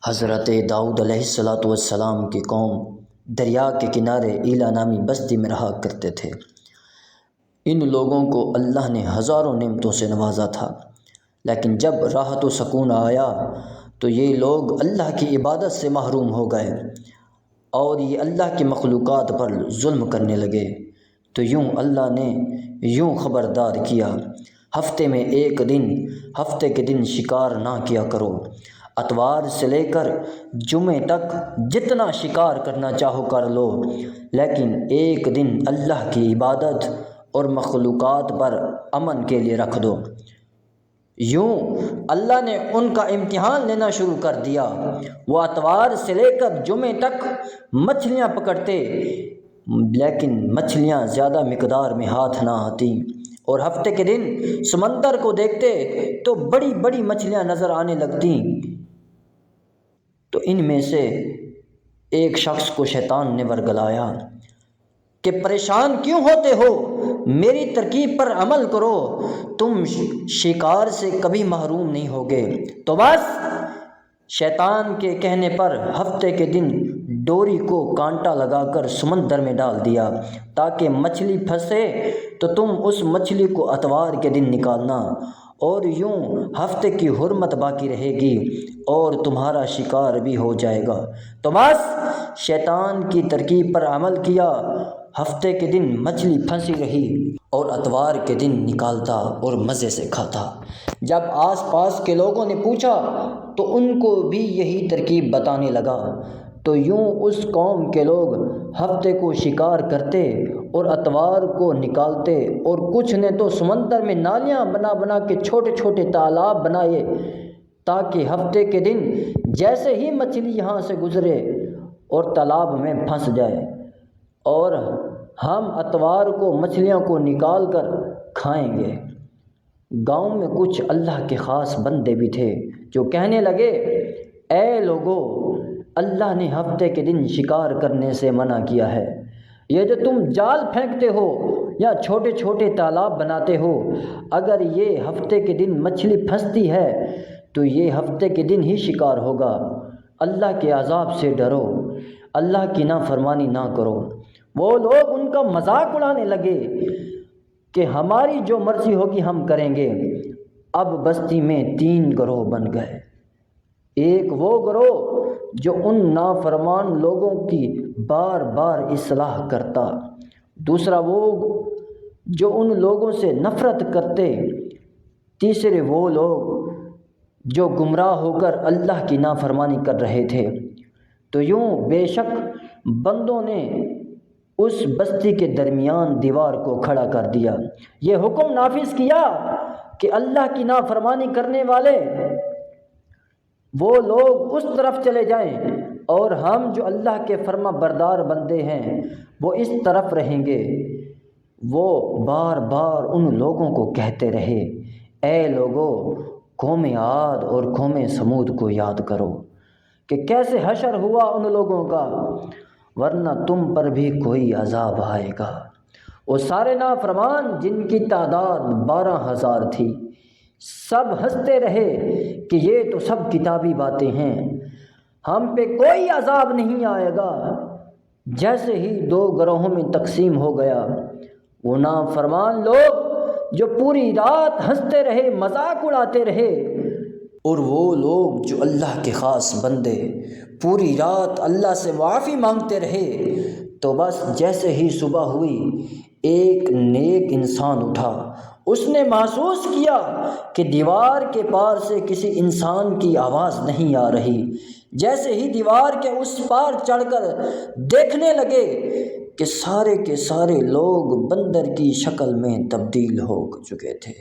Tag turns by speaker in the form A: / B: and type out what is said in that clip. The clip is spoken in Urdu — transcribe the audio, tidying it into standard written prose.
A: حضرت داؤد علیہ السلام کی قوم دریا کے کنارے ایلا نامی بستی میں رہا کرتے تھے۔ ان لوگوں کو اللہ نے ہزاروں نعمتوں سے نوازا تھا، لیکن جب راحت و سکون آیا تو یہ لوگ اللہ کی عبادت سے محروم ہو گئے اور یہ اللہ کی مخلوقات پر ظلم کرنے لگے۔ تو اللہ نے یوں خبردار کیا، ہفتے میں ایک دن، ہفتے کے دن شکار نہ کیا کرو۔ اتوار سے لے کر جمعے تک جتنا شکار کرنا چاہو کر لو، لیکن ایک دن اللہ کی عبادت اور مخلوقات پر امن کے لیے رکھ دو۔ یوں اللہ نے ان کا امتحان لینا شروع کر دیا۔ وہ اتوار سے لے کر جمعے تک مچھلیاں پکڑتے، لیکن مچھلیاں زیادہ مقدار میں ہاتھ نہ آتی، اور ہفتے کے دن سمندر کو دیکھتے تو بڑی بڑی مچھلیاں نظر آنے لگتیں۔ تو ان میں سے ایک شخص کو شیطان نے ورگلایا کہ پریشان کیوں ہوتے ہو، میری ترکیب پر عمل کرو، تم شکار سے کبھی محروم نہیں ہوگے۔ تو بس شیطان کے کہنے پر ہفتے کے دن ڈوری کو کانٹا لگا کر سمندر میں ڈال دیا تاکہ مچھلی پھنسے تو تم اس مچھلی کو اتوار کے دن نکالنا، اور یوں ہفتے کی حرمت باقی رہے گی اور تمہارا شکار بھی ہو جائے گا۔ تو بس شیطان کی ترکیب پر عمل کیا، ہفتے کے دن مچھلی پھنسی رہی اور اتوار کے دن نکالتا اور مزے سے کھاتا۔ جب آس پاس کے لوگوں نے پوچھا تو ان کو بھی یہی ترکیب بتانے لگا۔ تو یوں اس قوم کے لوگ ہفتے کو شکار کرتے اور اتوار کو نکالتے، اور کچھ نے تو سمندر میں نالیاں بنا بنا کے چھوٹے چھوٹے تالاب بنائے تاکہ ہفتے کے دن جیسے ہی مچھلی یہاں سے گزرے اور تالاب میں پھنس جائے، اور ہم اتوار کو مچھلیوں کو نکال کر کھائیں گے۔ گاؤں میں کچھ اللہ کے خاص بندے بھی تھے جو کہنے لگے، اے لوگو، اللہ نے ہفتے کے دن شکار کرنے سے منع کیا ہے۔ یہ جو تم جال پھینکتے ہو یا چھوٹے چھوٹے تالاب بناتے ہو، اگر یہ ہفتے کے دن مچھلی پھنستی ہے تو یہ ہفتے کے دن ہی شکار ہوگا۔ اللہ کے عذاب سے ڈرو، اللہ کی نافرمانی نہ کرو۔ وہ لوگ ان کا مذاق اڑانے لگے کہ ہماری جو مرضی ہوگی ہم کریں گے۔ اب بستی میں 3 گروہ بن گئے۔ ایک وہ گروہ جو ان نافرمان لوگوں کی بار بار اصلاح کرتا، دوسرا وہ جو ان لوگوں سے نفرت کرتے، تیسرے وہ لوگ جو گمراہ ہو کر اللہ کی نافرمانی کر رہے تھے۔ تو یوں بے شک بندوں نے اس بستی کے درمیان دیوار کو کھڑا کر دیا، یہ حکم نافذ کیا کہ اللہ کی نافرمانی کرنے والے وہ لوگ اس طرف چلے جائیں، اور ہم جو اللہ کے فرما بردار بندے ہیں وہ اس طرف رہیں گے۔ وہ بار بار ان لوگوں کو کہتے رہے، اے لوگو، قوم عاد اور قوم سمود کو یاد کرو کہ کیسے حشر ہوا ان لوگوں کا، ورنہ تم پر بھی کوئی عذاب آئے گا۔ وہ سارے نافرمان جن کی تعداد 12,000 تھی، سب ہنستے رہے کہ یہ تو سب کتابی باتیں ہیں، ہم پہ کوئی عذاب نہیں آئے گا۔ جیسے ہی 2 گروہوں میں تقسیم ہو گیا، وہ نافرمان لوگ جو پوری رات ہنستے رہے، مذاق اڑاتے رہے، اور وہ لوگ جو اللہ کے خاص بندے پوری رات اللہ سے معافی مانگتے رہے۔ تو بس جیسے ہی صبح ہوئی، ایک نیک انسان اٹھا، اس نے محسوس کیا کہ دیوار کے پار سے کسی انسان کی آواز نہیں آ رہی۔ جیسے ہی دیوار کے اس پار چڑھ کر دیکھنے لگے کہ سارے کے سارے لوگ بندر کی شکل میں تبدیل ہو چکے تھے۔